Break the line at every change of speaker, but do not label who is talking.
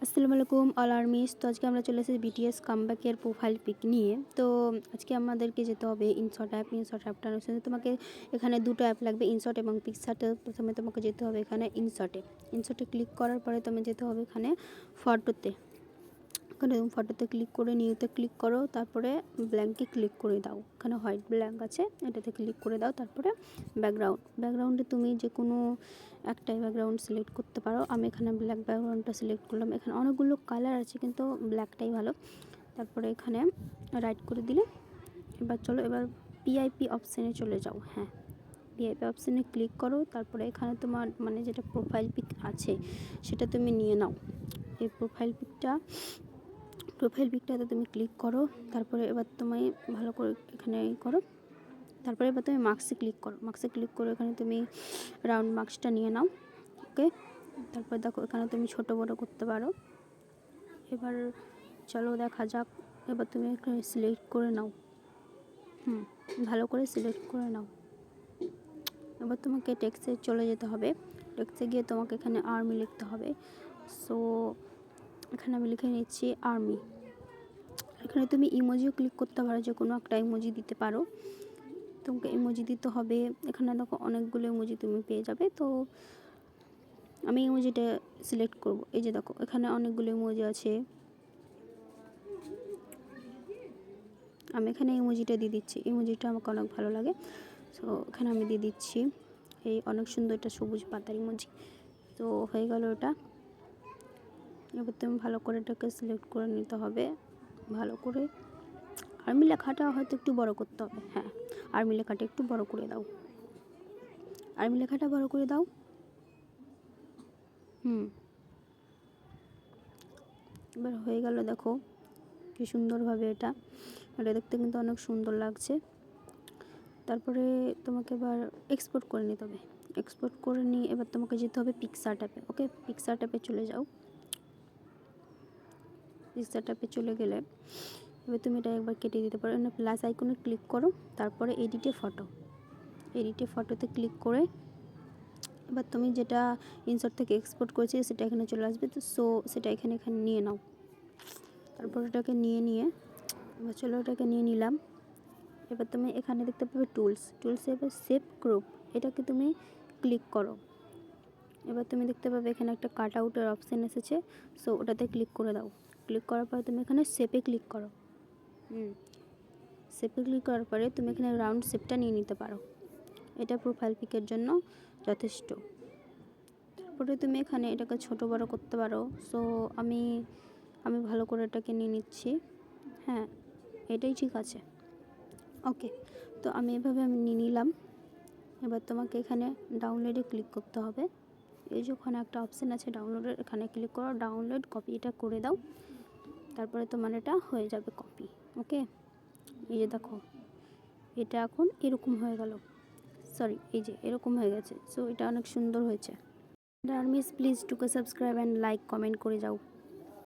আসসালামু আলাইকুম all armies. তো আজকে আমরা চলে এসেছি বিটিএস কামব্যাকের প্রোফাইল পিক নিয়ে। তো আজকে আমাদেরকে যেতে হবে ইনশট অ্যাপ। ইনশট অ্যাপটার জন্য তোমাকে এখানে দুটো অ্যাপ লাগবে, ইনশট এবং পিকশার্টে। প্রথমে তোমাকে যেতে হবে এখানে ইনশটে ক্লিক করার পরে তুমি যেতে হবে এখানে ফটোতে। এখানে তুমি ফটোতে ক্লিক করে নিউতে ক্লিক করো, তারপরে ব্ল্যাঙ্কে ক্লিক করে দাও। এখানে হোয়াইট ব্ল্যাঙ্ক আছে, এটাতে ক্লিক করে দাও। তারপরে ব্যাকগ্রাউন্ডে তুমি যে কোনো একটাই ব্যাকগ্রাউন্ড সিলেক্ট করতে পারো। আমি এখানে ব্ল্যাক ব্যাকগ্রাউন্ডটা সিলেক্ট করলাম। এখানে অনেকগুলো কালার আছে কিন্তু ব্ল্যাকটাই ভালো। তারপরে এখানে রাইট করে দিলে এবার পিআইপি অপশানে চলে যাও। হ্যাঁ, পিআইপি অপশানে ক্লিক করো। তারপরে এখানে তোমার যেটা প্রোফাইল পিক আছে সেটা তুমি নিয়ে নাও। এই প্রোফাইল পিকটাতে তুমি ক্লিক করো। তারপরে এবার তুমি ভালো করে এখানে করো। তারপরে এবার তুমি মার্কসে ক্লিক করো। এখানে তুমি রাউন্ড মার্কসটা নিয়ে নাও। ওকে, তারপর দেখো এখানে তুমি ছোট বড় করতে পারো। এবার চলো দেখা যাক। এবার তুমি এখানে সিলেক্ট করে নাও। ভালো করে সিলেক্ট করে নাও। এবার তোমাকে টেক্সটে চলে যেতে হবে। টেক্সটে গিয়ে তোমাকে এখানে আর্মি লিখতে হবে। সো এখানে আমি লিখে নিচ্ছি আর্মি। এখানে তুমি ইমোজিও ক্লিক করতে পারো, যে কোনো একটা ইমোজি দিতে পারো। তোমাকে ইমোজি দিতে হবে। এখানে দেখো অনেকগুলো ইমোজি তুমি পেয়ে যাবে। তো আমি ইমোজিটা সিলেক্ট করব। এই যে দেখো এখানে অনেকগুলো ইমোজি আছে, আমি এখানে ইমোজিটা দিয়ে দিচ্ছি। ইমোজিটা আমাকে অনেক ভালো লাগে, সো এখানে আমি দিয়ে দিচ্ছি। এই অনেক সুন্দর একটা সবুজ পাতার ইমোজি। তো হয়ে গেল ওটা। এবার তুমি ভালো করে এটাকে সিলেক্ট করে নিতে হবে ভালো করে। আর্মি লেখাটা হয়তো একটু বড় করতে হবে। হ্যাঁ, আর্মি লেখাটা একটু বড় করে দাও। এবার হয়ে গেল। দেখো কি সুন্দরভাবে এটা দেখতে কিন্তু অনেক সুন্দর লাগছে। তারপরে তোমাকে এবার এক্সপোর্ট করে নিতে হবে। এক্সপোর্ট করে নিয়ে এবার তোমাকে যেতে হবে পিকচার ট্যাপে। ওকে, পিকচার ট্যাপে চলে যাও। পিকচার ট্যাপে চলে গেলে এবার তুমি এটা একবার কেটে দিতে পারো। প্লাস আইকনে ক্লিক করো, তারপরে এডিটে ফটোতে ক্লিক করে এবার তুমি যেটা ইনসার্ট থেকে এক্সপোর্ট করেছি সেটা এখানে চলে আসবে। তো সেটা এখানে নিয়ে নাও। তারপর এটাকে নিয়ে এটাকে নিয়ে নিলাম। এবার তুমি এখানে দেখতে পাবে টুলসে এবার সেভ গ্রুপ, এটাকে তুমি ক্লিক করো। এবার তুমি দেখতে পাবে এখানে একটা কাট আউটের অপশান এসেছে। সো ওটাতে ক্লিক করে দাও। ক্লিক করার পরে তুমি এখানে শেপে ক্লিক করো। শেপে ক্লিক করার পরে তুমি এখানে রাউন্ড শেপটা নিয়ে নিতে পারো। এটা প্রোফাইল পিকের জন্য যথেষ্ট। তারপরে তুমি এখানে এটাকে ছোট বড় করতে পারো। সো আমি ভালো করে এটাকে নিয়ে নিচ্ছি। হ্যাঁ, এটাই ঠিক আছে। ওকে, তো এভাবে নিয়ে নিলাম। এবার তোমাকে এখানে ডাউনলোডে ক্লিক করতে হবে। এই যে ওখানে একটা অপশান আছে ডাউনলোডের, এখানে ক্লিক করো। ডাউনলোড কপি এটা করে দাও। তারপরে তোমার এটা হয়ে যাবে কপি। ওকে, এই যে দেখো এটা এখন এরকম হয়ে গেল। এই যে এরকম হয়ে গেছে। সো এটা অনেক সুন্দর হয়েছে। আর্মিস প্লিজ টুকে সাবস্ক্রাইব অ্যান্ড লাইক কমেন্ট করে যাও।